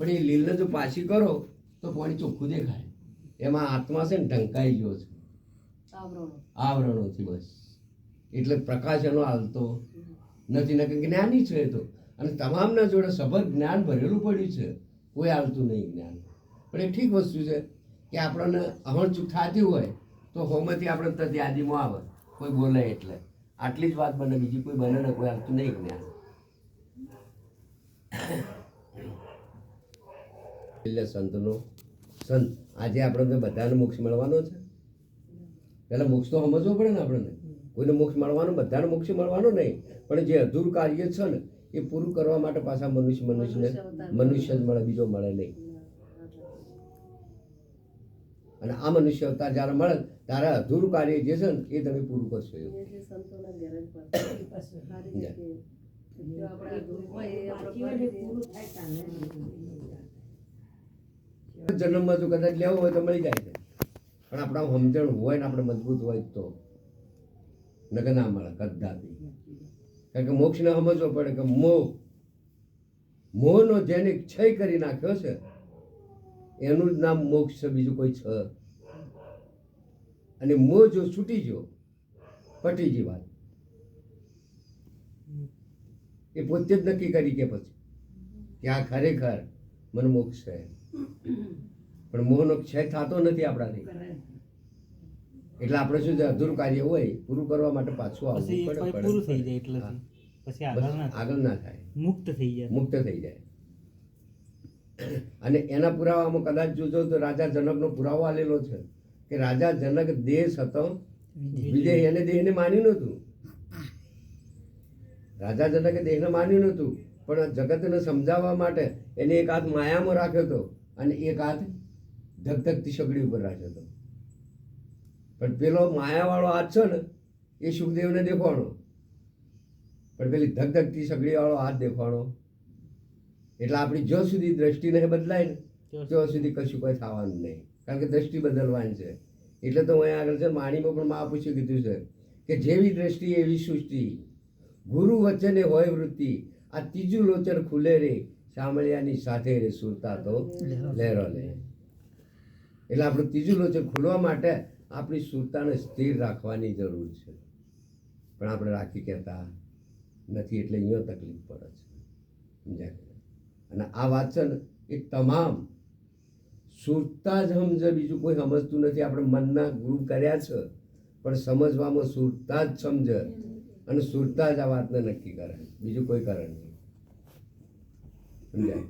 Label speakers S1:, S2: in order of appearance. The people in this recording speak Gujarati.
S1: પણ એ લીલને જો પાછી કરો તો પાણી ચોખ્ખું દેખાય. એમાં આત્મા છે ને ઢંકાઈ ગયો છે આવરણોથી. બસ એટલે પ્રકાશ એનો હાલતો નથી. ને જ્ઞાની છે એ તો, અને તમામના જોડે સભર જ્ઞાન ભરેલું પડ્યું છે, કોઈ હાલતું નહીં જ્ઞાન. પણ એ ઠીક વસ્તુ છે કે આપણને અહણચૂક થતી હોય તો હોમાંથી આપણે તરત યાદીમાં આવે કોઈ બોલે એટલે. આટલી જ વાત બને, બીજી કોઈ બને ને કોઈ હાલતું નહીં જ્ઞાન. એટલે સંતનો સંત આજે આપણે બધાને મોક્ષ મળવાનો છે. પહેલાં મોક્ષ તો સમજવો પડે ને આપણને. કોઈને મોક્ષ મળવાનો, બધાને મોક્ષ મળવાનો નહીં, પણ જે અધૂરું કાર્ય છે ને એ પૂરું કરવા માટે પાછા મનુષ્ય જ મળે, બીજો મળે નહીં. અને આ મનુષ્ય અવતાર જ્યારે મળે ત્યારે અધૂરું કાર્ય જે છે ને એ તમે પૂરું કરશો. જન્મમાં જો કદાચ લેવો હોય તો મળી જાય છે, પણ આપણા સમજણ હોય ને આપણે મજબૂત હોય તો નકર ના મળે કદાપી. કારણ કે મોક્ષને સમજવો પડે કે મોહનો જેને ક્ષય કરી નાખ્યો છે એનું જ નામ મોક્ષ છે, બીજું કોઈ છે. અને મોહ જો છૂટી ગયો, પટી ગઈ વાત. એ પોતે જ નક્કી કરી કે પછી કે આ ખરેખર મને મોક્ષ છે. પણ મોહનો ક્ષય થતો નથી આપણાથી. એટલે આપણે શું છે, અધૂરું કાર્ય હોય પૂરું કરવા માટે પાછું આવવું પડે. પૂરું થઈ જાય એટલે પછી આગળ ના થાય, મુક્ત થઈ જાય. અને એના પુરાવામાં કદાચ જોજો તો રાજા જનકનો પુરાવો આલેલો છે કે રાજા જનક દેશ હતો વિદેહ, એને દેહને માન્યું નહોતું. રાજા જનકે દેહને માન્યું નહોતું, પણ જગતને સમજાવવા માટે એને એક હાથ માયામાં રાખ્યો હતો અને એક હાથ ધગધગતી સગડી ઉપર રાખ્યો હતો. પણ પેલો માયાવાળો હાથ છે ને એ સુખદેવને દેખાણો, પણ પેલી ધગધગતી સગડીવાળો હાથ દેખાણો. એટલે આપણી જ્યાં સુધી દ્રષ્ટિ નહીં બદલાય ને ત્યાં સુધી કશું કોઈ થવાનું નહીં, કારણ કે દ્રષ્ટિ બદલવાની છે. એટલે તો અહીંયા આગળ છે માણીમાં પણ મહાપુરુષે કીધું છે કે જેવી દ્રષ્ટિ એવી સૃષ્ટિ, ગુરુ વચને હોય વૃત્તિ, આ ત્રીજું લોચન ખુલે રે, સાંભળ્યાની સાથે રે સુરતા તો લહેરો લે. એટલે આપણું ત્રીજું લોચન ખુલવા માટે આપણી સુરતાને સ્થિર રાખવાની જરૂર છે, પણ આપણે રાખી કહેતા નથી. એટલે અહીંયા તકલીફ પડે છે, સમજાય. અને આ વાત છે ને એ તમામ સુરતા જ સમજે, બીજું કોઈ સમજતું નથી. આપણે મનના ગુરુ કર્યા છે, પણ સમજવામાં સુરતા જ સમજે અને સુરતા જ આ વાતને નક્કી કરે, બીજું કોઈ કારણ નહીં, સમજાય.